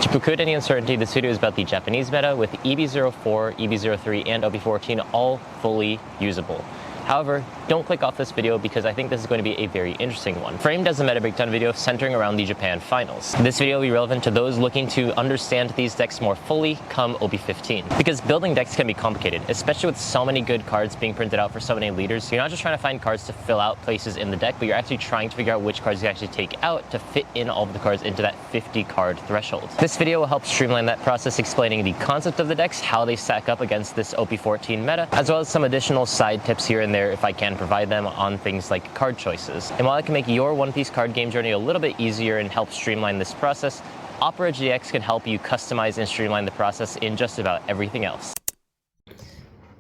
To preclude any uncertainty, this video is about the Japanese meta with EB04, EB03, and OP14 all fully usable. However, don't click off this video because I think this is going to be a very interesting one, framed as a meta breakdown video centering around the Japan finals. This video will be relevant to those looking to understand these decks more fully come OP15. Because building decks can be complicated, especially with so many good cards being printed out for so many leaders. You're not just trying to find cards to fill out places in the deck, but you're actually trying to figure out which cards you actually take out to fit in all of the cards into that 50 card threshold. This video will help streamline that process, explaining the concept of the decks, how they stack up against this OP14 meta, as well as some additional side tips here and there if I can provide them on things like card choices. And while it can make your One Piece card game journey a little bit easier and help streamline this process, Opera GX can help you customize and streamline the process in just about everything else.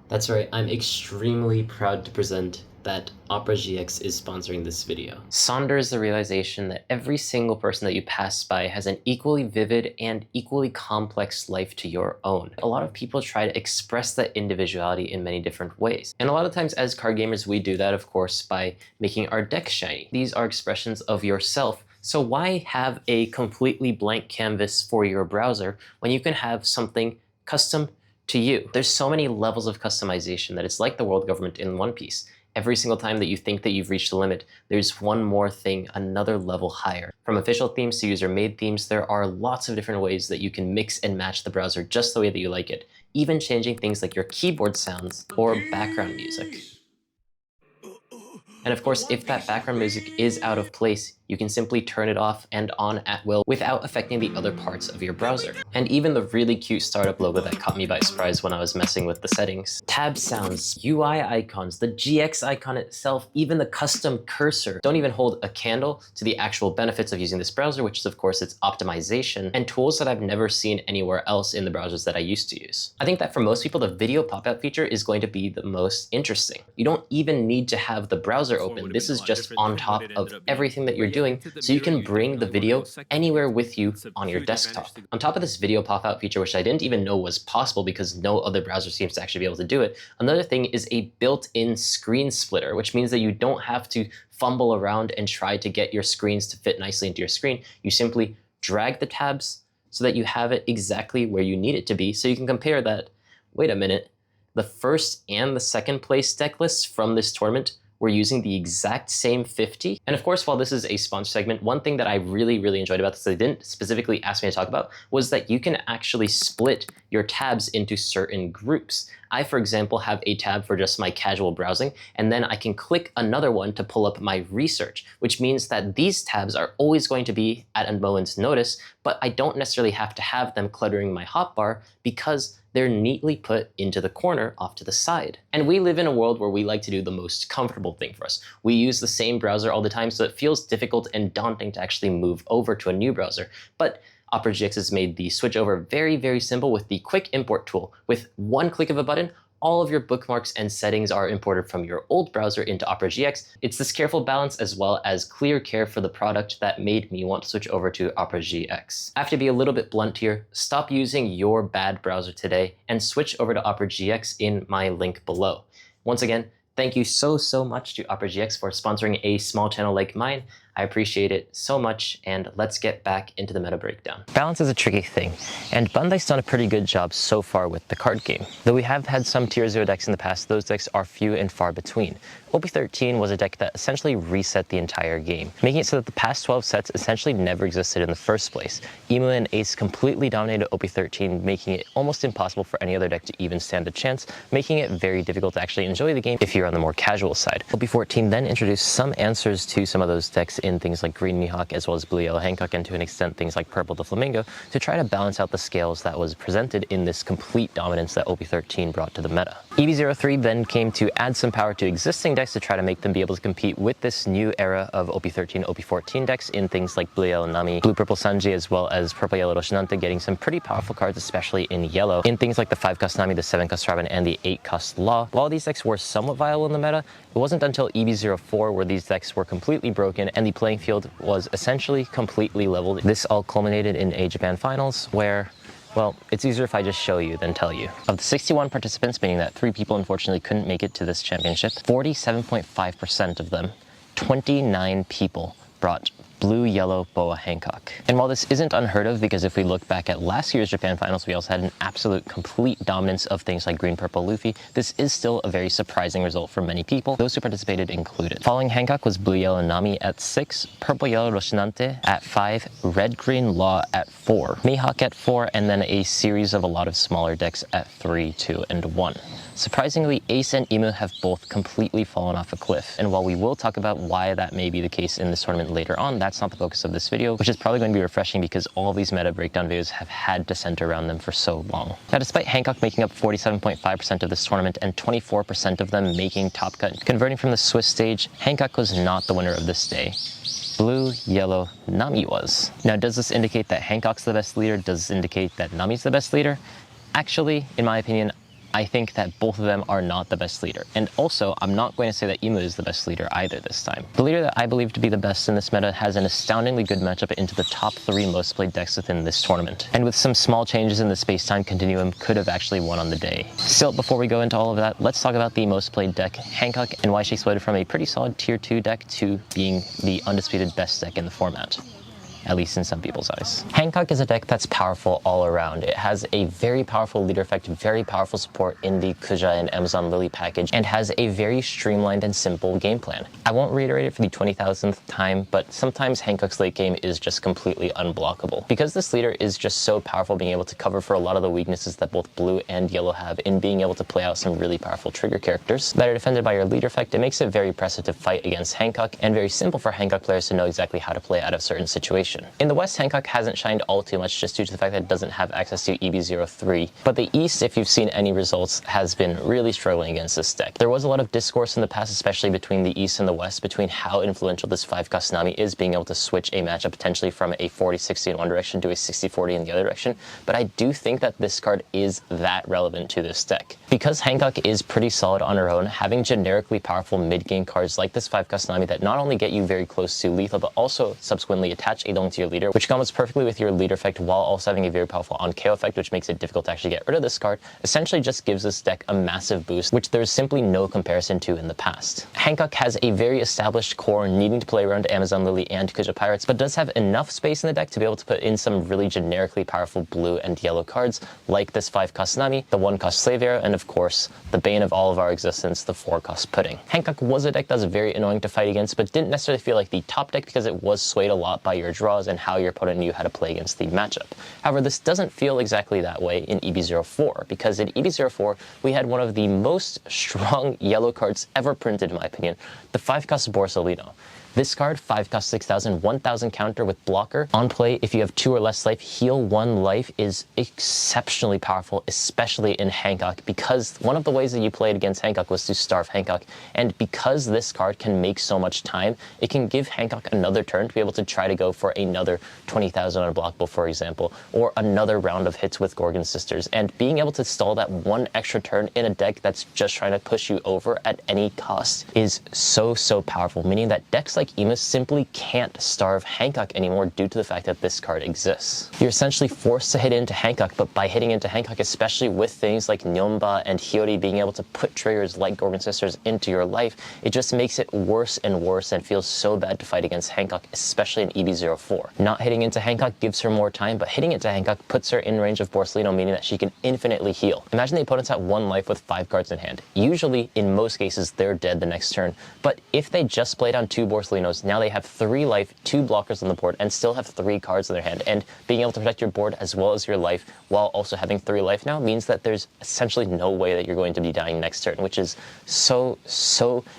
That's right, I'm extremely proud to present that Opera GX is sponsoring this video. Sonders the realization that every single person that you pass by has an equally vivid and equally complex life to your own. A lot of people try to express that individuality in many different ways. And a lot of times as card gamers, we do that, of course, by making our decks shiny. These are expressions of yourself. So why have a completely blank canvas for your browser when you can have something custom to you? There's so many levels of customization that it's like the world government in One Piece. Every single time that you think that you've reached the limit, there's one more thing, another level higher. From official themes to user-made themes, there are lots of different ways that you can mix and match the browser just the way that you like it, even changing things like your keyboard sounds or background music. And of course, if that background music is out of place, you can simply turn it off and on at will without affecting the other parts of your browser. And even the really cute startup logo that caught me by surprise when I was messing with the settings. Tab sounds, UI icons, the GX icon itself, even the custom cursor don't even hold a candle to the actual benefits of using this browser, which is of course its optimization and tools that I've never seen anywhere else in the browsers that I used to use. I think that for most people, the video pop-out feature is going to be the most interesting. You don't even need to have the browser open. This is just on top of everything that you're doing, so you can bring the video anywhere with you on your desktop. On top of this video pop-out feature, which I didn't even know was possible because no other browser seems to actually be able to do it, another thing is a built-in screen splitter, which means that you don't have to fumble around and try to get your screens to fit nicely into your screen. You simply drag the tabs so that you have it exactly where you need it to be, so you can compare that, wait a minute, the first and the second place deck lists from this tournament we're using the exact same 50. And of course, while this is a sponsor segment, one thing that I really enjoyed about this that they didn't specifically ask me to talk about was that you can actually split your tabs into certain groups. I, for example, have a tab for just my casual browsing, and then I can click another one to pull up my research, which means that these tabs are always going to be at a moment's notice, but I don't necessarily have to have them cluttering my hotbar because they're neatly put into the corner off to the side. And we live in a world where we like to do the most comfortable thing for us. We use the same browser all the time, so it feels difficult and daunting to actually move over to a new browser. But Opera GX has made the switch over very simple with the quick import tool. With one click of a button, all of your bookmarks and settings are imported from your old browser into Opera GX. It's this careful balance as well as clear care for the product that made me want to switch over to Opera GX. I have to be a little bit blunt here. Stop using your bad browser today and switch over to Opera GX in my link below. Once again, thank you so much to Opera GX for sponsoring a small channel like mine. I appreciate it so much, and let's get back into the meta breakdown. Balance is a tricky thing, and Bandai's done a pretty good job so far with the card game. Though we have had some tier 0 decks in the past, those decks are few and far between. OP13 was a deck that essentially reset the entire game, making it so that the past 12 sets essentially never existed in the first place. Emu and Ace completely dominated OP13, making it almost impossible for any other deck to even stand a chance, making it very difficult to actually enjoy the game if you're on the more casual side. OP14 then introduced some answers to some of those decks in things like Green Mihawk as well as Blue Yellow Hancock, and to an extent things like Purple the Flamingo, to try to balance out the scales that was presented in this complete dominance that OP13 brought to the meta. EB03 then came to add some power to existing decks to try to make them be able to compete with this new era of OP13, OP14 decks in things like Blue Yellow Nami, Blue Purple Sanji, as well as Purple Yellow Rosinante, getting some pretty powerful cards, especially in yellow, in things like the 5-cost Nami, the 7-cost Robin, and the 8-cost Law. While these decks were somewhat viable in the meta, it wasn't until EB04 where these decks were completely broken and the playing field was essentially completely leveled. This all culminated in a Japan finals where, well, it's easier if I just show you than tell you. Of the 61 participants, meaning that 3 people unfortunately couldn't make it to this championship, 47.5% of them, 29 people, brought Blue Yellow Boa Hancock. And while this isn't unheard of, because if we look back at last year's Japan Finals, we also had an absolute complete dominance of things like Green Purple Luffy, this is still a very surprising result for many people, those who participated included. Following Hancock was Blue Yellow Nami at 6, Purple Yellow Rosinante at 5, Red Green Law at 4, Mihawk at 4, and then a series of a lot of smaller decks at 3, 2, and 1. Surprisingly, Ace and Emu have both completely fallen off a cliff, and while we will talk about why that may be the case in this tournament later on, that's not the focus of this video, which is probably going to be refreshing because all of these meta breakdown videos have had to center around them for so long. Now, despite Hancock making up 47.5% of this tournament and 24% of them making top cut, converting from the Swiss stage, Hancock was not the winner of this day. Blue, Yellow, Nami was. Now, does this indicate that Hancock's the best leader? Does this indicate that Nami's the best leader? Actually, in my opinion, I think that both of them are not the best leader. And also, I'm not going to say that Emu is the best leader either this time. The leader that I believe to be the best in this meta has an astoundingly good matchup into the top 3 most played decks within this tournament. And with some small changes in the space-time continuum, could have actually won on the day. Still, before we go into all of that, let's talk about the most played deck, Hancock, and why she exploded from a pretty solid tier 2 deck to being the undisputed best deck in the format. At least in some people's eyes. Hancock is a deck that's powerful all around. It has a very powerful leader effect, very powerful support in the Kuja and Amazon Lily package, and has a very streamlined and simple game plan. I won't reiterate it for the 20,000th time, but sometimes Hancock's late game is just completely unblockable. Because this leader is just so powerful, being able to cover for a lot of the weaknesses that both blue and yellow have in being able to play out some really powerful trigger characters that are defended by your leader effect, it makes it very impressive to fight against Hancock, and very simple for Hancock players to know exactly how to play out of certain situations. In the West, Hancock hasn't shined all too much just due to the fact that it doesn't have access to EB03, but the East, if you've seen any results, has been really struggling against this deck. There was a lot of discourse in the past, especially between the East and the West, between how influential this 5-cost Nami is, being able to switch a matchup potentially from a 40-60 in one direction to a 60-40 in the other direction, but I do think that this card is that relevant to this deck. Because Hancock is pretty solid on her own, having generically powerful mid-game cards like this 5-cost Nami that not only get you very close to lethal, but also subsequently attach a long to your leader, which combos perfectly with your leader effect while also having a very powerful on-KO effect, which makes it difficult to actually get rid of this card, essentially just gives this deck a massive boost, which there's simply no comparison to in the past. Hancock has a very established core needing to play around Amazon Lily and Kuja Pirates, but does have enough space in the deck to be able to put in some really generically powerful blue and yellow cards, like this 5-cost Nami, the 1-cost Slave Arrow, and of course, the bane of all of our existence, the 4-cost Pudding. Hancock was a deck that was very annoying to fight against, but didn't necessarily feel like the top deck because it was swayed a lot by your draws and how your opponent knew how to play against the matchup. However, this doesn't feel exactly that way in EB04, because in EB04, we had one of the most strong yellow cards ever printed, in my opinion, the 5-cost Borsalino. This card, 5-cost 6,000, 1,000 counter with blocker. On play, if you have 2 or less life, heal 1 life is exceptionally powerful, especially in Hancock, because one of the ways that you played against Hancock was to starve Hancock, and because this card can make so much time, it can give Hancock another turn to be able to try to go for another 20,000 unblockable, for example, or another round of hits with Gorgon Sisters, and being able to stall that 1 extra turn in a deck that's just trying to push you over at any cost is so powerful, meaning that decks like Emu simply can't starve Hancock anymore due to the fact that this card exists. You're essentially forced to hit into Hancock, but by hitting into Hancock, especially with things like Nyomba and Hiyori being able to put triggers like Gorgon Sisters into your life, it just makes it worse and worse and feels so bad to fight against Hancock, especially in EB04. Not hitting into Hancock gives her more time, but hitting into Hancock puts her in range of Borsalino, meaning that she can infinitely heal. Imagine the opponent's at 1 life with 5 cards in hand. Usually, in most cases, they're dead the next turn, but if they just play down 2 Borsalinos, now they have 3 life, 2 blockers on the board, and still have 3 cards in their hand, and being able to protect your board as well as your life while also having 3 life now means that there's essentially no way that you're going to be dying next turn, which is so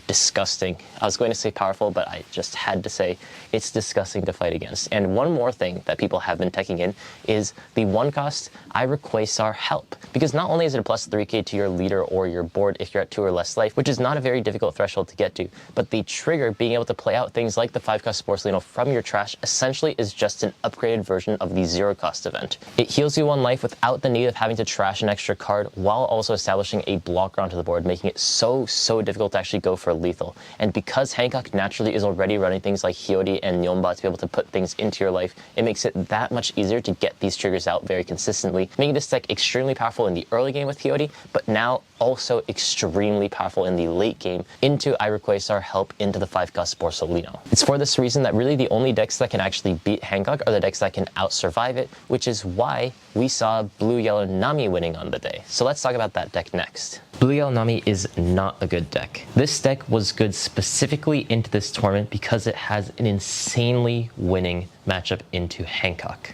disgusting. I was going to say powerful, but I just had to say it's disgusting to fight against. And one more thing that people have been teching in is the 1-cost Iroquoisar Help, because not only is it a plus 3k to your leader or your board if you're at 2 or less life, which is not a very difficult threshold to get to, but the trigger being able to play out things like the 5-cost Borsalino from your trash essentially is just an upgraded version of the 0-cost event. It heals you 1 life without the need of having to trash an extra card, while also establishing a blocker onto the board, making it so difficult to actually go for lethal. And because Hancock naturally is already running things like Hiyori and Nyomba to be able to put things into your life, it makes it that much easier to get these triggers out very consistently, making this deck extremely powerful in the early game with Hiyori, but now also extremely powerful in the late game into iKailaKai's help into the 5-cost Borsalino. It's for this reason that really the only decks that can actually beat Hancock are the decks that can out-survive it, which is why we saw Blue-Yellow Nami winning on the day. So let's talk about that deck next. Blue-Yellow Nami is not a good deck. This deck was good specifically into this tournament because it has an insanely winning matchup into Hancock.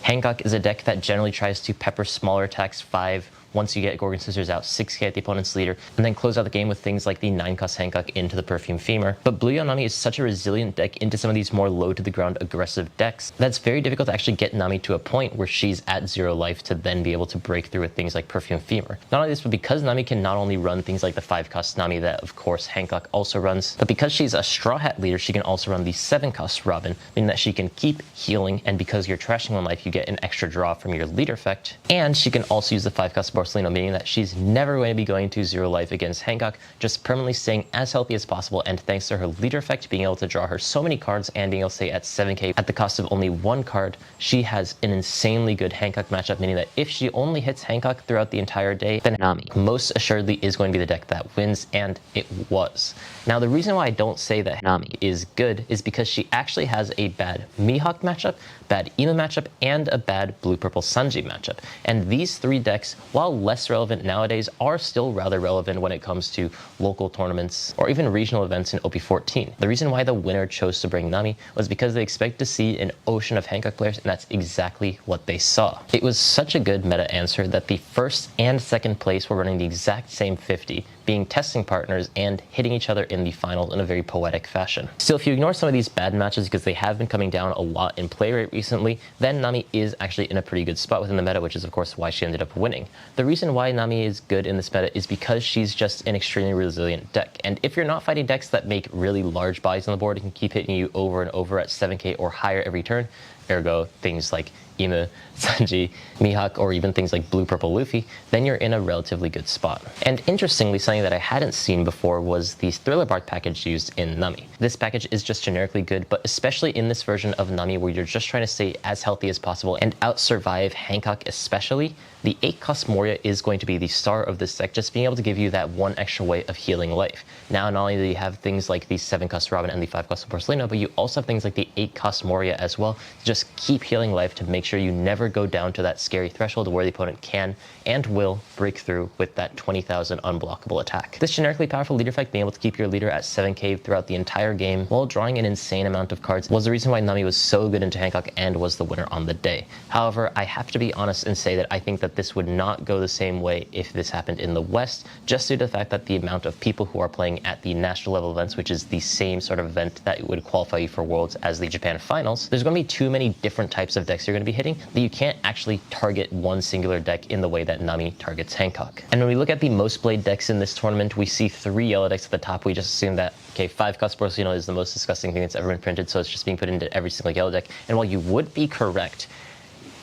Hancock is a deck that generally tries to pepper smaller attacks 5 once you get Gorgon Scissors out, 6k at the opponent's leader, and then close out the game with things like the 9-cost Hancock into the Perfume Femur. But Blue-Yellow Nami is such a resilient deck into some of these more low-to-the-ground aggressive decks that's very difficult to actually get Nami to a point where she's at 0 life to then be able to break through with things like Perfume Femur. Not only this, but because Nami can not only run things like the 5-cost Nami that, of course, Hancock also runs, but because she's a Straw Hat leader, she can also run the 7-cost Robin, meaning that she can keep healing, and because you're trashing 1 life, you get an extra draw from your leader effect. And she can also use the 5-cost Borsalino, meaning that she's never going to be going to 0 life against Hancock, just permanently staying as healthy as possible, and thanks to her leader effect being able to draw her so many cards and being able to stay at 7k at the cost of only 1 card, she has an insanely good Hancock matchup, meaning that if she only hits Hancock throughout the entire day, then Nami most assuredly is going to be the deck that wins, and it was. Now, the reason why I don't say that Nami is good is because she actually has a bad Mihawk matchup, bad Ema matchup, and a bad blue-purple Sanji matchup. And these 3 decks, while less relevant nowadays, are still rather relevant when it comes to local tournaments or even regional events in OP14. The reason why the winner chose to bring Nami was because they expect to see an ocean of Hancock players, and that's exactly what they saw. It was such a good meta answer that the 1st and 2nd place were running the exact same 50, being testing partners and hitting each other in the finals in a very poetic fashion. Still, if you ignore some of these bad matches because they have been coming down a lot in play rate recently, then Nami is actually in a pretty good spot within the meta, which is of course why she ended up winning. The reason why Nami is good in this meta is because she's just an extremely resilient deck, and if you're not fighting decks that make really large bodies on the board and can keep hitting you over and over at 7k or higher every turn, ergo things like Ema, Sanji, Mihawk, or even things like Blue-Purple Luffy, then you're in a relatively good spot. And interestingly, something that I hadn't seen before was the Thriller Bark package used in Nami. This package is just generically good, but especially in this version of Nami where you're just trying to stay as healthy as possible and out-survive Hancock especially, the 8-cost Moria is going to be the star of this deck, just being able to give you that 1 extra way of healing life. Now, not only do you have things like the 7-cost Robin and the 5-cost Borsalino, but you also have things like the 8-cost Moria as well, to just keep healing life to make sure you never go down to that scary threshold where the opponent can and will break through with that 20,000 unblockable attack. This generically powerful leader effect, being able to keep your leader at 7k throughout the entire game while drawing an insane amount of cards, was the reason why Nami was so good into Hancock and was the winner on the day. However, I have to be honest and say that I think that this would not go the same way if this happened in the West, just due to the fact that the amount of people who are playing at the national level events, which is the same sort of event that would qualify you for Worlds as the Japan Finals, there's going to be too many different types of decks you're going to be hitting that you can't actually target one singular deck in the way that Nami targets Hancock. And when we look at the most played decks in this tournament, we see 3 yellow decks at the top. We just assume that, okay, 5-cost Borsalino is the most disgusting thing that's ever been printed, so it's just being put into every single yellow deck. And while you would be correct,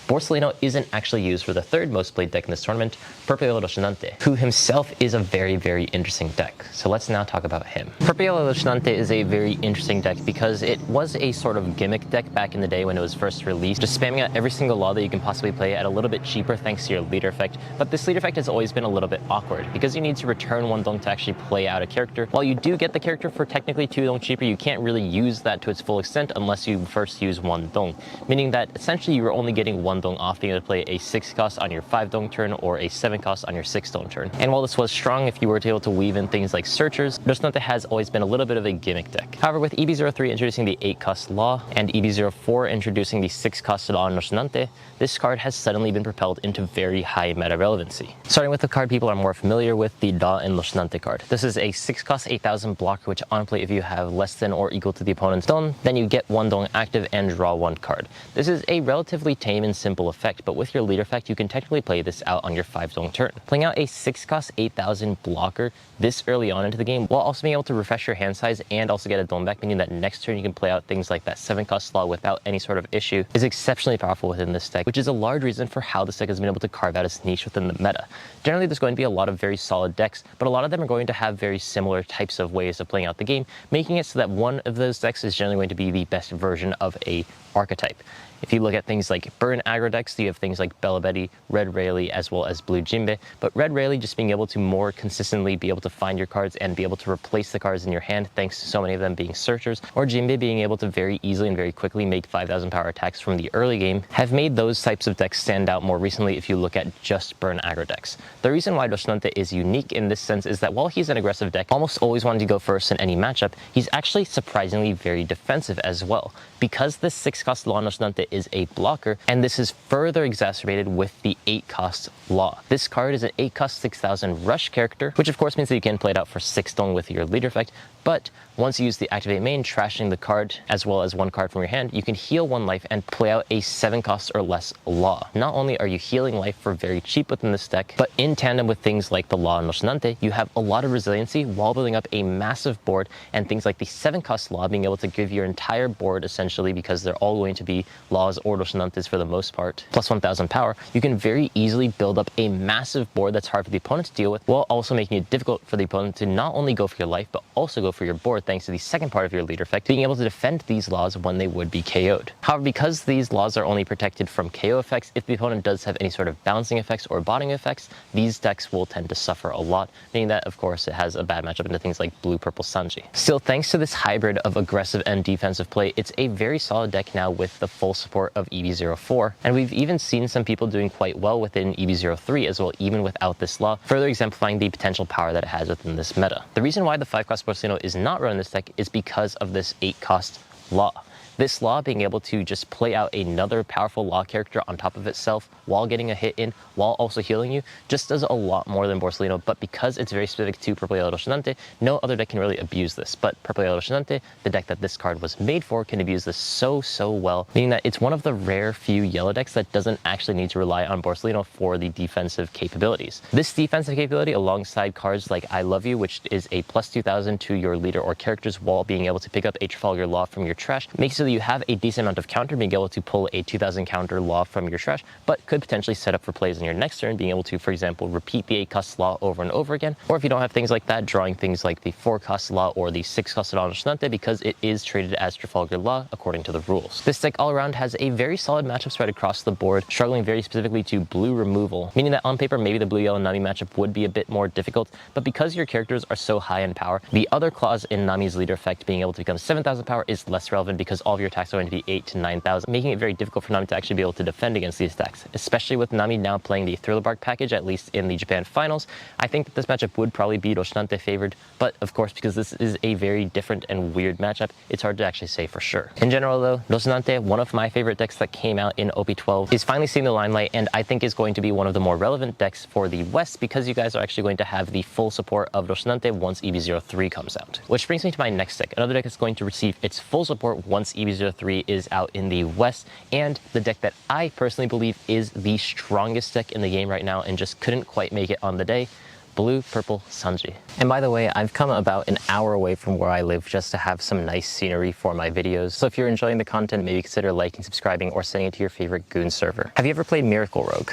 Borsalino isn't actually used for the 3rd most played deck in this tournament, Purple Yellow Rosinante, who himself is a very, very interesting deck. So let's now talk about him. Purple Yellow Rosinante is a very interesting deck because it was a sort of gimmick deck back in the day when it was first released, just spamming out every single law that you can possibly play at a little bit cheaper thanks to your leader effect. But this leader effect has always been a little bit awkward because you need to return 1 dong to actually play out a character. While you do get the character for technically 2 dong cheaper, you can't really use that to its full extent unless you first use 1 dong, meaning that essentially you're only getting 1 dong off being able to play a 6-cost on your 5 dong turn or a 7-cost on your 6 dong turn. And while this was strong if you were able to weave in things like Searchers, Rosinante has always been a little bit of a gimmick deck. However, with EB03 introducing the 8-cost law and EB04 introducing the 6-cost law on Rosinante, this card has suddenly been propelled into very high meta relevancy. Starting with the card people are more familiar with, the Da and Rosinante card. This is a 6-cost 8,000 blocker, which on play if you have less than or equal to the opponent's dong, then you get 1 dong active and draw 1 card. This is a relatively tame and simple effect, but with your leader effect, you can technically play this out on your 5 dong turn. Playing out a 6-cost 8,000 blocker this early on into the game, while also being able to refresh your hand size and also get a dong back, meaning that next turn you can play out things like that 7-cost law without any sort of issue, is exceptionally powerful within this deck, which is a large reason for how this deck has been able to carve out its niche within the meta. Generally, there's going to be a lot of very solid decks, but a lot of them are going to have very similar types of ways of playing out the game, making it so that one of those decks is generally going to be the best version of a archetype. If you look at things like Burn Aggro aggro decks, you have things like Bella Betty, Red Rayleigh, as well as Blue Jinbei, but Red Rayleigh just being able to more consistently be able to find your cards and be able to replace the cards in your hand thanks to so many of them being searchers, or Jinbei being able to very easily and very quickly make 5,000 power attacks from the early game, have made those types of decks stand out more recently if you look at just burn aggro decks. The reason why Rosinante is unique in this sense is that while he's an aggressive deck, almost always wanting to go first in any matchup, he's actually surprisingly very defensive as well. Because this 6-cost Law Rosinante is a blocker, and this is further exacerbated with the 8-cost Law. This card is an 8-cost 6,000 rush character, which of course means that you can play it out for 6 stone with your leader effect, but once you use the activate main, trashing the card as well as 1 card from your hand, you can heal 1 life and play out a 7-cost or less Law. Not only are you healing life for very cheap within this deck, but in tandem with things like the Law and Rosinante, you have a lot of resiliency while building up a massive board, and things like the 7-cost Law being able to give your entire board essentially, because they're all going to be Laws or Rosinantes for the most part, plus 1,000 power, you can very easily build up a massive board that's hard for the opponent to deal with, while also making it difficult for the opponent to not only go for your life, but also go for your board thanks to the second part of your leader effect, being able to defend these Laws when they would be KO'd. However, because these Laws are only protected from KO effects, if the opponent does have any sort of balancing effects or botting effects, these decks will tend to suffer a lot, meaning that of course it has a bad matchup into things like blue-purple Sanji. Still, thanks to this hybrid of aggressive and defensive play, it's a very solid deck now with the full support of EB04, and we've even seen some people doing quite well within EB03 as well, even without this Law, further exemplifying the potential power that it has within this meta. The reason why the 5-cost Borsellino is not run in this deck is because of this 8-cost Law. This Law being able to just play out another powerful Law character on top of itself while getting a hit in, while also healing you, just does a lot more than Borsellino, but because it's very specific to Purple Yellow Rosinante, no other deck can really abuse this. But Purple Yellow Rosinante, the deck that this card was made for, can abuse this so well, meaning that it's one of the rare few yellow decks that doesn't actually need to rely on Borsellino for the defensive capabilities. This defensive capability, alongside cards like I Love You, which is a plus 2,000 to your leader or characters while being able to pick up a Trafalgar Law from your trash, makes it so you have a decent amount of counter, being able to pull a 2,000 counter Law from your trash, but could potentially set up for plays in your next turn, being able to, for example, repeat the 8-cost Law over and over again, or if you don't have things like that, drawing things like the 4-cost Law or the 6-cost Law Rosinante, because it is traded as Trafalgar Law according to the rules. This deck all around has a very solid matchup spread across the board, struggling very specifically to blue removal, meaning that on paper maybe the blue-yellow Nami matchup would be a bit more difficult, but because your characters are so high in power, the other clause in Nami's leader effect being able to become 7,000 power is less relevant, because all of your attacks are going to be 8 to 9,000, making it very difficult for Nami to actually be able to defend against these attacks, especially with Nami now playing the Thriller Bark package, at least in the Japan finals. I think that this matchup would probably be Rosinante favored, but of course, because this is a very different and weird matchup, it's hard to actually say for sure. In general though, Rosinante, one of my favorite decks that came out in OP12, is finally seeing the limelight, and I think is going to be one of the more relevant decks for the West, because you guys are actually going to have the full support of Rosinante once EB03 comes out. Which brings me to my next deck, another deck that's going to receive its full support once EB03 is out in the West, and the deck that I personally believe is the strongest deck in the game right now and just couldn't quite make it on the day: blue-purple Sanji. And by the way, I've come about an hour away from where I live just to have some nice scenery for my videos, so if you're enjoying the content, maybe consider liking, subscribing, or sending it to your favorite goon server. Have you ever played Miracle Rogue?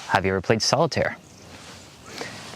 Have you ever played Solitaire?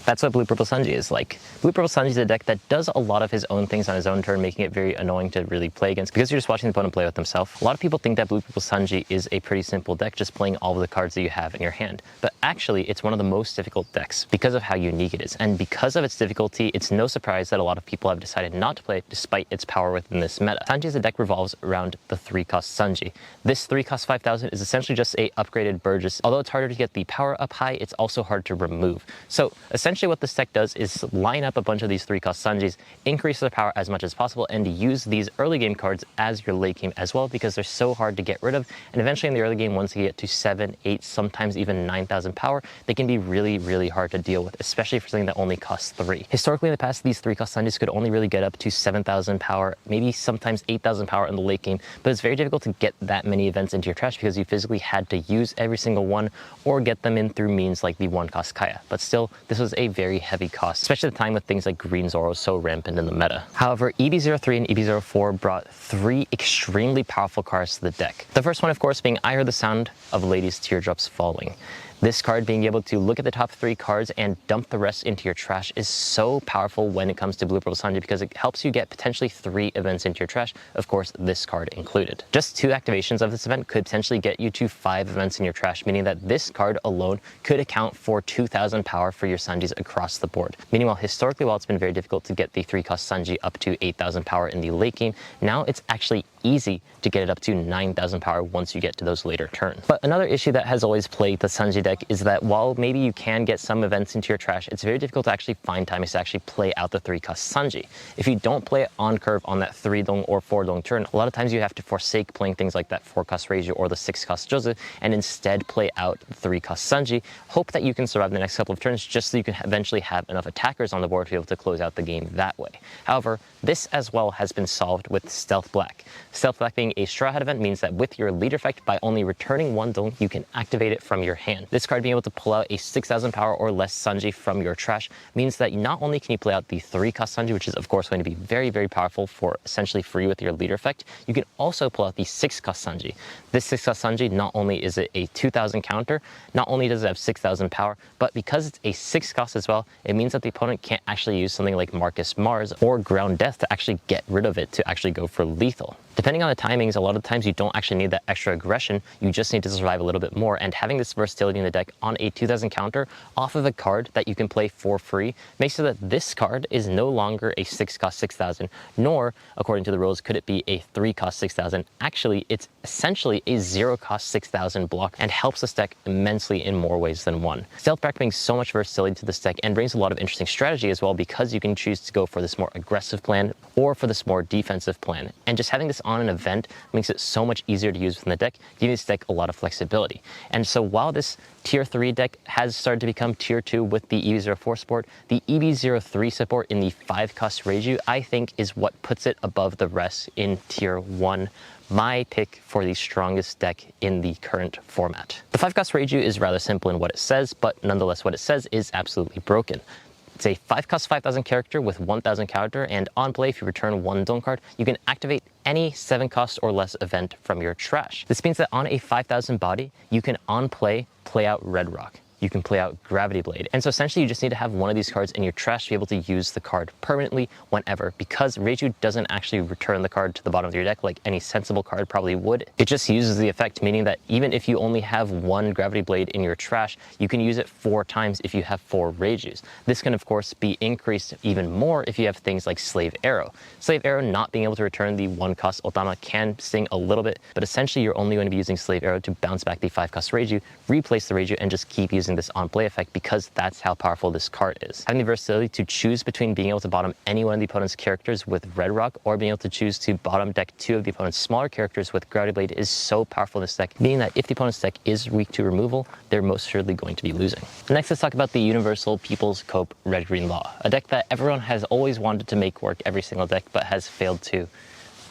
That's what blue-purple Sanji is like. Blue-purple Sanji is a deck that does a lot of his own things on his own turn, making it very annoying to really play against, because you're just watching the opponent play with himself. A lot of people think that blue-purple Sanji is a pretty simple deck, just playing all of the cards that you have in your hand. But actually, it's one of the most difficult decks because of how unique it is. And because of its difficulty, it's no surprise that a lot of people have decided not to play it despite its power within this meta. Sanji as a deck revolves around the 3-cost Sanji. This 3-cost 5,000 is essentially just a upgraded Burgess. Although it's harder to get the power up high, it's also hard to remove. So essentially what this deck does is line up a bunch of these 3-cost Sanjis, increase their power as much as possible, and use these early game cards as your late game as well, because they're so hard to get rid of. And eventually in the early game, once you get to 7, 8, sometimes even 9,000 power, they can be really hard to deal with, especially for something that only costs 3. Historically in the past, these 3-cost Sanjis could only really get up to 7,000 power, maybe sometimes 8,000 power in the late game, but it's very difficult to get that many events into your trash because you physically had to use every single one or get them in through means like the 1-cost Kaya. But still, this was a very heavy cost, especially at the time with things like Green Zoro so rampant in the meta. However, EB03 and EB04 brought 3 extremely powerful cards to the deck. The first one, of course, being I Heard the Sound of Ladies' Teardrops Falling. This card being able to look at the top 3 cards and dump the rest into your trash is so powerful when it comes to Blue Purple Sanji because it helps you get potentially 3 events into your trash, of course this card included. Just 2 activations of this event could potentially get you to 5 events in your trash, meaning that this card alone could account for 2,000 power for your Sanjis across the board. Meanwhile, historically, while it's been very difficult to get the 3-cost Sanji up to 8,000 power in the late game, now it's actually easy to get it up to 9,000 power once you get to those later turns. But another issue that has always plagued the Sanji deck is that while maybe you can get some events into your trash, it's very difficult to actually find timings to actually play out the 3-cost Sanji. If you don't play it on curve on that 3-dong or 4-dong turn, a lot of times you have to forsake playing things like that 4-cost Reiju or the 6-cost Jozu and instead play out the 3-cost Sanji, hope that you can survive the next couple of turns just so you can eventually have enough attackers on the board to be able to close out the game that way. However, this as well has been solved with Stealth Black. Stealth Black being a Straw Hat event means that with your lead effect, by only returning 1 dong, you can activate it from your hand. This card being able to pull out a 6,000 power or less Sanji from your trash means that not only can you play out the 3-cost Sanji, which is of course going to be very, very powerful for essentially free with your leader effect, you can also pull out the 6-cost Sanji. This 6-cost Sanji, not only is it a 2,000 counter, not only does it have 6,000 power, but because it's a 6-cost as well, it means that the opponent can't actually use something like Marcus Mars or Ground Death to actually get rid of it to actually go for lethal. Depending on the timings, a lot of times you don't actually need that extra aggression, you just need to survive a little bit more, and having this versatility in the deck on a 2,000 counter off of a card that you can play for free makes it that this card is no longer a 6-cost 6,000, nor, according to the rules, could it be a 3-cost 6,000. Actually, it's essentially a 0-cost 6,000 block and helps this deck immensely in more ways than one. Stealth Black brings so much versatility to this deck and brings a lot of interesting strategy as well because you can choose to go for this more aggressive plan or for this more defensive plan. And just having this on an event makes it so much easier to use within the deck, giving this deck a lot of flexibility. And so while this Tier 3 deck has started to become Tier 2 with the EB04 support, the EB03 support in the 5-cost Reiju, I think, is what puts it above the rest in Tier 1. My pick for the strongest deck in the current format. The 5-cost Reiju is rather simple in what it says, but nonetheless what it says is absolutely broken. It's a 5-cost 5,000 character with 1,000 counter, and on play, if you return 1 dong card, you can activate any 7-cost or less event from your trash. This means that on a 5,000 body, you can on play out Red Rock. You can play out Gravity Blade. And so essentially you just need to have one of these cards in your trash to be able to use the card permanently whenever, because Reiju doesn't actually return the card to the bottom of your deck like any sensible card probably would. It just uses the effect, meaning that even if you only have 1 Gravity Blade in your trash, you can use it 4 times if you have 4 Reijus. This can of course be increased even more if you have things like Slave Arrow. Slave Arrow not being able to return the 1-cost Otama can sting a little bit, but essentially you're only going to be using Slave Arrow to bounce back the 5-cost Reiju, replace the Reiju, and just keep using this on play effect because that's how powerful this card is. Having the versatility to choose between being able to bottom any one of the opponent's characters with Red Rock or being able to choose to bottom deck 2 of the opponent's smaller characters with Gravity Blade is so powerful in this deck, meaning that if the opponent's deck is weak to removal, they're most assuredly going to be losing. Next, let's talk about the Universal People's Cope Red Green Law, a deck that everyone has always wanted to make work every single deck but has failed to.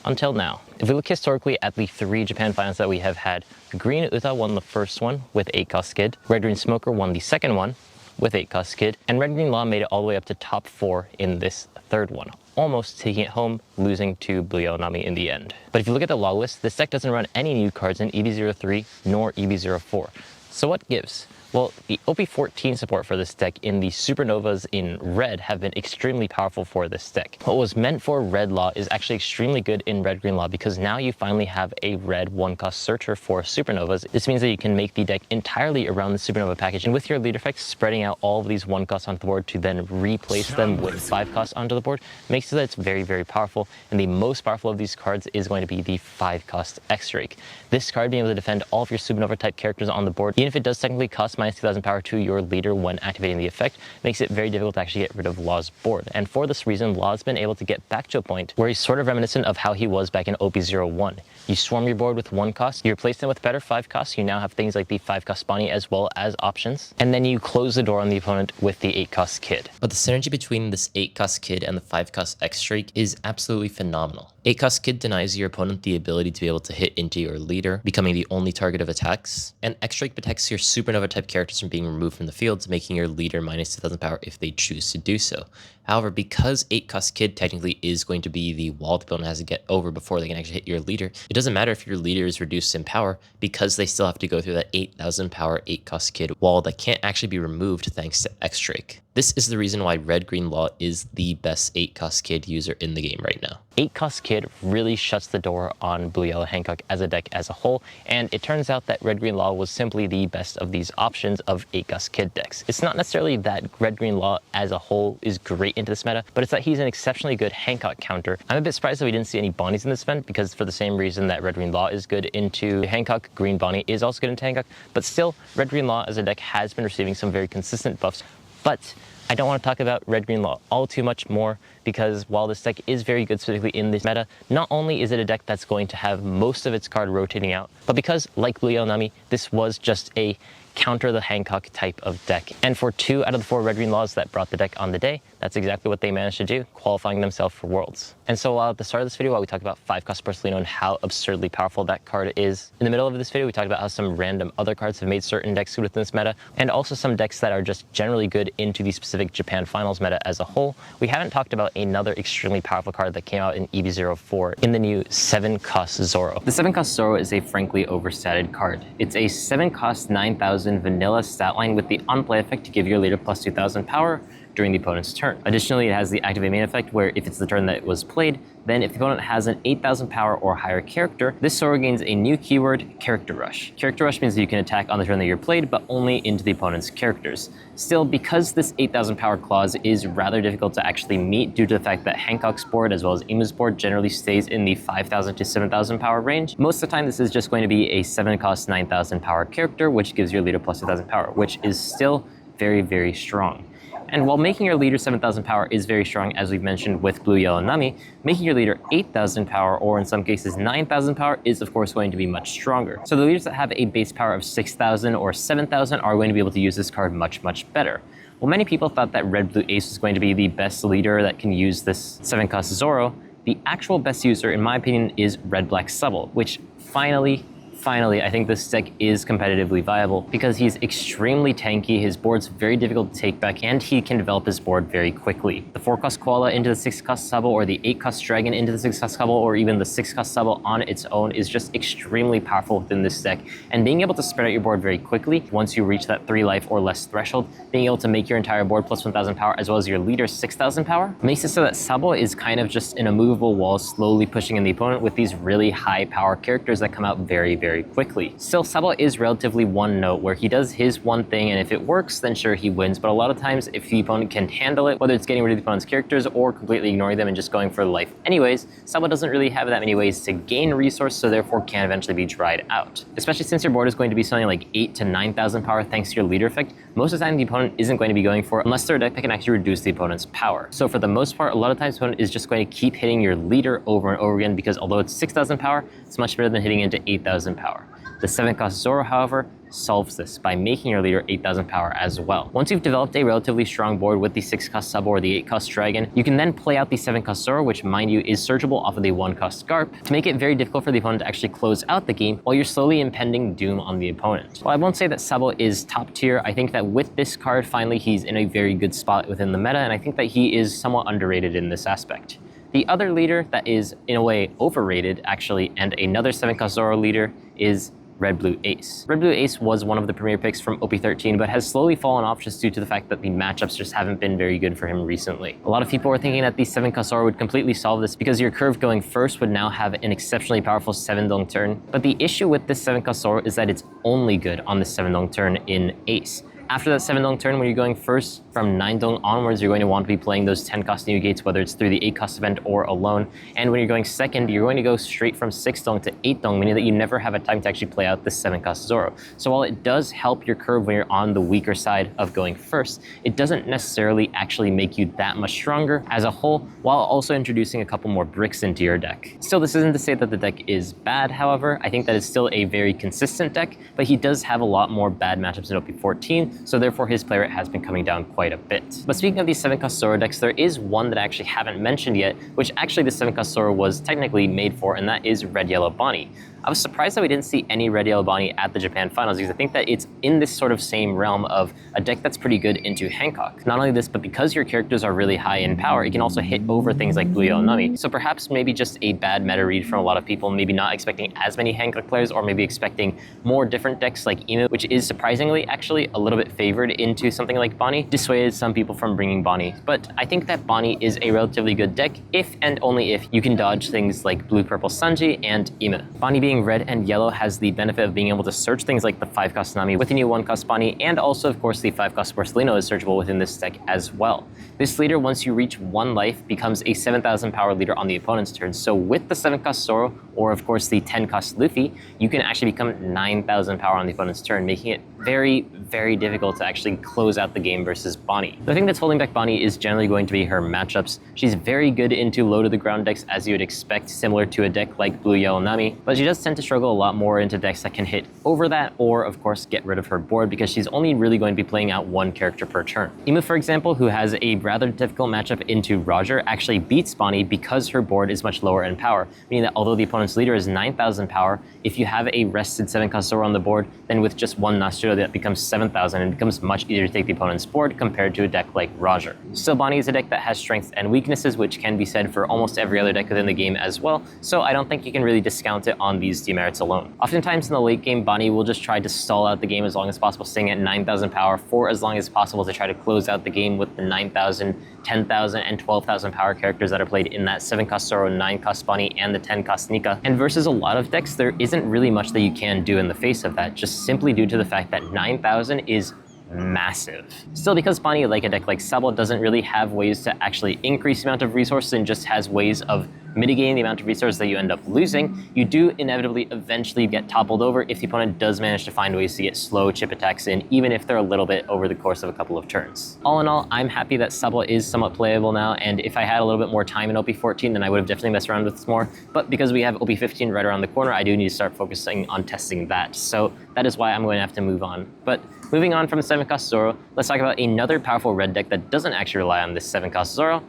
Until now. If we look historically at the 3 Japan finals that we have had, Green Uta won the first one with 8-cost Kid, Red Green Smoker won the second one with 8-cost Kid, and Red Green Law made it all the way up to top 4 in this third one, almost taking it home, losing to Blue Yellow Nami in the end. But if you look at the log list, this deck doesn't run any new cards in EB03 nor EB04. So what gives? Well, the OP14 support for this deck in the Supernovas in red have been extremely powerful for this deck. What was meant for Red Law is actually extremely good in Red Green Law because now you finally have a red 1-cost searcher for Supernovas. This means that you can make the deck entirely around the Supernova package, and with your lead effects spreading out all of these 1-costs onto the board to then replace them with 5-costs onto the board makes it that it's very, very powerful, and the most powerful of these cards is going to be the 5-cost X-Drake. This card being able to defend all of your Supernova type characters on the board, even if it does technically cost minus 2,000 power to your leader when activating the effect, makes it very difficult to actually get rid of Law's board. And for this reason, Law's been able to get back to a point where he's sort of reminiscent of how he was back in OP01. You swarm your board with 1-cost, you replace them with better 5-costs, you now have things like the 5-cost Bonnie as well as options, and then you close the door on the opponent with the 8-cost Kid. But the synergy between this 8-cost Kid and the 5-cost X-Drake is absolutely phenomenal. 8-cost Kid denies your opponent the ability to be able to hit into your leader, becoming the only target of attacks. And X-Strike protects your supernova type characters from being removed from the field, making your leader minus 2000 power if they choose to do so. However, because 8-cost Kid technically is going to be the wall the opponent has to get over before they can actually hit your leader, it doesn't matter if your leader is reduced in power because they still have to go through that 8000 power 8-cost Kid wall that can't actually be removed thanks to X-Strike. This is the reason why Red Green Law is the best 8-cost Kid user in the game right now. 8-cost Kid really shuts the door on Blue Yellow Hancock as a deck as a whole, and it turns out that Red Green Law was simply the best of these options of 8-cost Kid decks. It's not necessarily that Red Green Law as a whole is great into this meta, but it's that he's an exceptionally good Hancock counter. I'm a bit surprised that we didn't see any Bonnies in this event, because for the same reason that Red Green Law is good into Hancock, Green Bonney is also good into Hancock, but still, Red Green Law as a deck has been receiving some very consistent buffs. But I don't want to talk about Red Green Law all too much more, because while this deck is very good specifically in this meta, not only is it a deck that's going to have most of its card rotating out, but because, like Blue Yellow Nami, this was just a counter the Hancock type of deck. And for 2 out of the 4 Red Green Laws that brought the deck on the day, that's exactly what they managed to do, qualifying themselves for Worlds. And so while at the start of this video, while we talked about 5-cost Porcelino and how absurdly powerful that card is, in the middle of this video, we talked about how some random other cards have made certain decks good within this meta, and also some decks that are just generally good into the specific Japan Finals meta as a whole. We haven't talked about another extremely powerful card that came out in EB04 in the new 7-cost Zoro. The 7-cost Zoro is a frankly overstated card. It's a 7-cost 9000 vanilla stat line with the on-play effect to give your leader plus 2000 power during the opponent's turn. Additionally, it has the activate main effect where if it's the turn that it was played, then if the opponent has an 8000 power or higher character, this Zoro gains a new keyword, Character Rush. Character Rush means that you can attack on the turn that you're played, but only into the opponent's characters. Still, because this 8000 power clause is rather difficult to actually meet due to the fact that Hancock's board as well as Imu's board generally stays in the 5000 to 7000 power range, most of the time this is just going to be a 7-cost 9000 power character, which gives your leader plus 2000 power, which is still very, very strong. And while making your leader 7,000 power is very strong, as we've mentioned with Blue Yellow Nami, making your leader 8,000 power, or in some cases 9,000 power, is of course going to be much stronger. So the leaders that have a base power of 6,000 or 7,000 are going to be able to use this card much, much better. Well, many people thought that Red Blue Ace was going to be the best leader that can use this 7-cost Zoro. The actual best user, in my opinion, is Red Black Sabo, which finally, I think this deck is competitively viable because he's extremely tanky, his board's very difficult to take back, and he can develop his board very quickly. The 4-cost Koala into the 6-cost Sabo, or the 8-cost Dragon into the 6-cost Sabo, or even the 6-cost Sabo on its own is just extremely powerful within this deck. And being able to spread out your board very quickly, once you reach that 3 life or less threshold, being able to make your entire board plus 1000 power as well as your leader's 6000 power, makes it so that Sabo is kind of just an immovable wall slowly pushing in the opponent with these really high power characters that come out very, very quickly. Still, Sabo is relatively one note where he does his one thing, and if it works, then sure, he wins. But a lot of times, if the opponent can handle it, whether it's getting rid of the opponent's characters or completely ignoring them and just going for life anyways, Sabo doesn't really have that many ways to gain resource, so therefore can eventually be dried out. Especially since your board is going to be something like 8 to 9,000 power thanks to your leader effect, most of the time the opponent isn't going to be going for it unless they're a deck that can actually reduce the opponent's power. So for the most part, a lot of times the opponent is just going to keep hitting your leader over and over again because although it's 6,000 power, it's much better than hitting into 8,000 power. The 7-cost Zoro, however, solves this by making your leader 8,000 power as well. Once you've developed a relatively strong board with the 6-cost Sabo or the 8-cost Dragon, you can then play out the 7-cost Zoro, which mind you is searchable off of the 1-cost Garp, to make it very difficult for the opponent to actually close out the game while you're slowly impending doom on the opponent. While I won't say that Sabo is top tier, I think that with this card, finally he's in a very good spot within the meta, and I think that he is somewhat underrated in this aspect. The other leader that is, in a way, overrated, actually, and another 7-cost Zoro leader is Red Blue Ace. Red Blue Ace was one of the premier picks from OP13, but has slowly fallen off just due to the fact that the matchups just haven't been very good for him recently. A lot of people were thinking that the 7-cost Zoro would completely solve this because your curve going first would now have an exceptionally powerful 7-dong turn, but the issue with this 7-cost Zoro is that it's only good on the 7-dong turn in Ace. After that 7-dong turn, when you're going first, from 9-dong onwards, you're going to want to be playing those 10-cost new gates, whether it's through the 8-cost event or alone. And when you're going second, you're going to go straight from 6-dong to 8-dong, meaning that you never have a time to actually play out the 7-cost Zoro. So while it does help your curve when you're on the weaker side of going first, it doesn't necessarily actually make you that much stronger as a whole, while also introducing a couple more bricks into your deck. Still, this isn't to say that the deck is bad, however. I think that it's still a very consistent deck, but he does have a lot more bad matchups in OP14, so therefore his play rate has been coming down quite a bit. But speaking of these 7-cost Zoro decks, there is one that I actually haven't mentioned yet, which actually the 7-cost Zoro was technically made for, and that is Red Yellow Bonney. I was surprised that we didn't see any Red Yellow Bonney at the Japan finals, because I think that it's in this sort of same realm of a deck that's pretty good into Hancock. Not only this, but because your characters are really high in power, it can also hit over things like Blue Yellow Nami. So perhaps maybe just a bad meta read from a lot of people, maybe not expecting as many Hancock players, or maybe expecting more different decks like EB, which is surprisingly actually a little bit favored into something like Bonney, dissuaded some people from bringing Bonney. But I think that Bonney is a relatively good deck if and only if you can dodge things like blue-purple Sanji and EB. Bonney being red and yellow has the benefit of being able to search things like the 5-cost Nami with the new 1-cost Bonney, and also of course the 5-cost Porcelino is searchable within this deck as well. This leader, once you reach 1 life, becomes a 7,000 power leader on the opponent's turn. So with the 7-cost Zoro, or of course the 10-cost Luffy, you can actually become 9,000 power on the opponent's turn, making it very, very difficult to actually close out the game versus Bonney. The thing that's holding back Bonney is generally going to be her matchups. She's very good into low to the ground decks, as you would expect, similar to a deck like Blue Yellow Nami, but she does tend to struggle a lot more into decks that can hit over that, or of course get rid of her board, because she's only really going to be playing out 1 character per turn. EB, for example, who has a rather difficult matchup into Roger, actually beats Bonney because her board is much lower in power, meaning that although the opponent's leader is 9,000 power, if you have a rested 7-cost Zoro on the board, then with just 1 Nostril that becomes 7,000, and it becomes much easier to take the opponent's board compared to a deck like Roger. Still, Bonney is a deck that has strengths and weaknesses, which can be said for almost every other deck within the game as well, so I don't think you can really discount it on these demerits alone. Oftentimes in the late game, Bonney will just try to stall out the game as long as possible, staying at 9,000 power for as long as possible to try to close out the game with the 9,000, 10,000, and 12,000 power characters that are played in that 7-cost Zoro, 9-cost Bonney, and the 10-cost Nika. And versus a lot of decks, there isn't really much that you can do in the face of that, just simply due to the fact that 9,000 is massive. Still, because Bonney, like a deck like Sabo, doesn't really have ways to actually increase the amount of resources and just has ways of mitigating the amount of resources that you end up losing, you do inevitably eventually get toppled over if the opponent does manage to find ways to get slow chip attacks in, even if they're a little bit over the course of a couple of turns. All in all, I'm happy that Sabo is somewhat playable now, and if I had a little bit more time in OP14, then I would have definitely messed around with this more, but because we have OP15 right around the corner, I do need to start focusing on testing that, so that is why I'm going to have to move on. But moving on from the 7-cost Zoro, let's talk about another powerful red deck that doesn't actually rely on this 7-cost Zoro,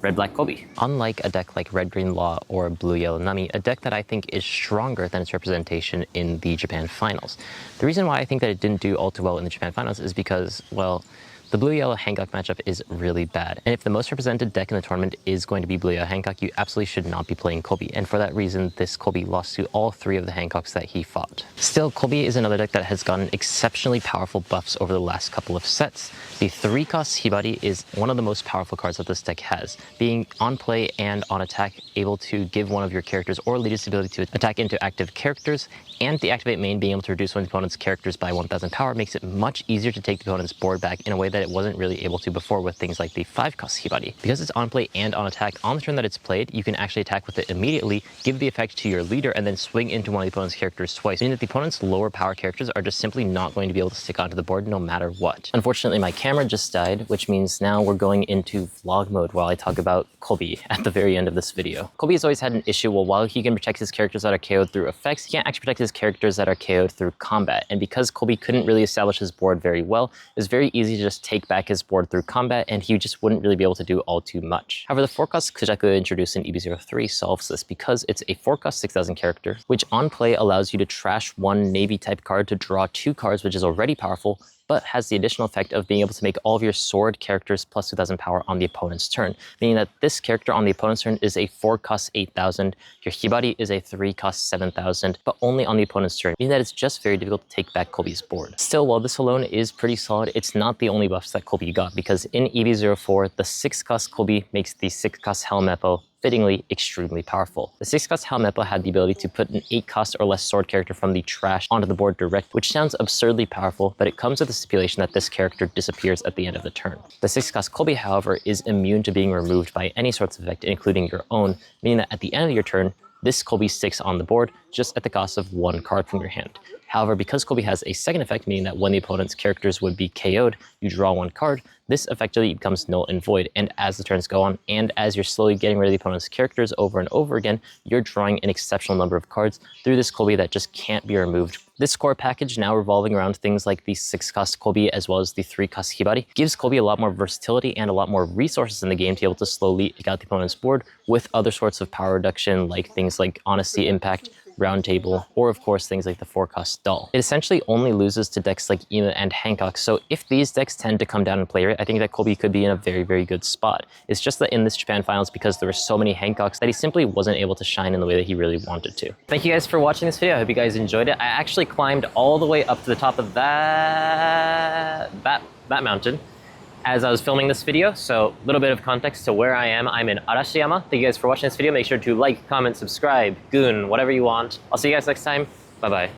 Red Black Koby. Unlike a deck like Red Green Law or Blue Yellow Nami, a deck that I think is stronger than its representation in the Japan finals. The reason why I think that it didn't do all too well in the Japan finals is because, well, the Blue-Yellow Hancock matchup is really bad, and if the most represented deck in the tournament is going to be Blue-Yellow Hancock, you absolutely should not be playing Koby, and for that reason, this Koby lost to all 3 of the Hancocks that he fought. Still, Koby is another deck that has gotten exceptionally powerful buffs over the last couple of sets. The 3-cost Hibari is one of the most powerful cards that this deck has, being on play and on attack, able to give one of your characters or leader's ability to attack into active characters, and the activate main being able to reduce one of the opponent's characters by 1,000 power makes it much easier to take the opponent's board back in a way that it wasn't really able to before with things like the 5-cost Hibari. Because it's on play and on attack, on the turn that it's played, you can actually attack with it immediately, give the effect to your leader, and then swing into one of the opponent's characters twice, meaning that the opponent's lower power characters are just simply not going to be able to stick onto the board no matter what. Unfortunately, my camera just died, which means now we're going into vlog mode while I talk about Koby at the very end of this video. Koby has always had an issue. Well, while he can protect his characters that are KO'd through effects, he can't actually protect his characters that are KO'd through combat. And because Koby couldn't really establish his board very well, it was very easy to just take back his board through combat, and he just wouldn't really be able to do all too much. However, the 4-cost Kujaku introduced in EB03 solves this because it's a 4-cost 6,000 character, which on play allows you to trash one Navy type card to draw 2 cards, which is already powerful, but has the additional effect of being able to make all of your sword characters plus 2,000 power on the opponent's turn, meaning that this character on the opponent's turn is a 4-cost 8,000, your Hibari is a 3-cost 7,000, but only on the opponent's turn, meaning that it's just very difficult to take back Koby's board. Still, while this alone is pretty solid, it's not the only buffs that Koby got, because in EB04, the 6-cost Koby makes the 6-cost Helmeppo fittingly extremely powerful. The 6-cost Helmeppo had the ability to put an 8-cost or less sword character from the trash onto the board direct, which sounds absurdly powerful, but it comes with the stipulation that this character disappears at the end of the turn. The 6-cost Koby, however, is immune to being removed by any sorts of effect, including your own, meaning that at the end of your turn, this Koby sticks on the board, just at the cost of 1 card from your hand. However, because Koby has a second effect, meaning that when the opponent's characters would be KO'd, you draw 1 card, this effectively becomes null and void, and as the turns go on, and as you're slowly getting rid of the opponent's characters over and over again, you're drawing an exceptional number of cards through this Koby that just can't be removed. This core package, now revolving around things like the 6-cost Koby as well as the 3-cost Hibari, gives Koby a lot more versatility and a lot more resources in the game to be able to slowly take out the opponent's board with other sorts of power reduction, like things like Honesty Impact, Round Table, or of course things like the 4-cost Doll. It essentially only loses to decks like Ina and Hancock, so if these decks tend to come down in play rate, I think that Koby could be in a very, very good spot. It's just that in this Japan finals, because there were so many Hancocks, that he simply wasn't able to shine in the way that he really wanted to. Thank you guys for watching this video. I hope you guys enjoyed it. I actually climbed all the way up to the top of that mountain as I was filming this video, so a little bit of context to where I am. I'm in Arashiyama. Thank you guys for watching this video. Make sure to like, comment, subscribe, goon, whatever you want. I'll see you guys next time. Bye-bye.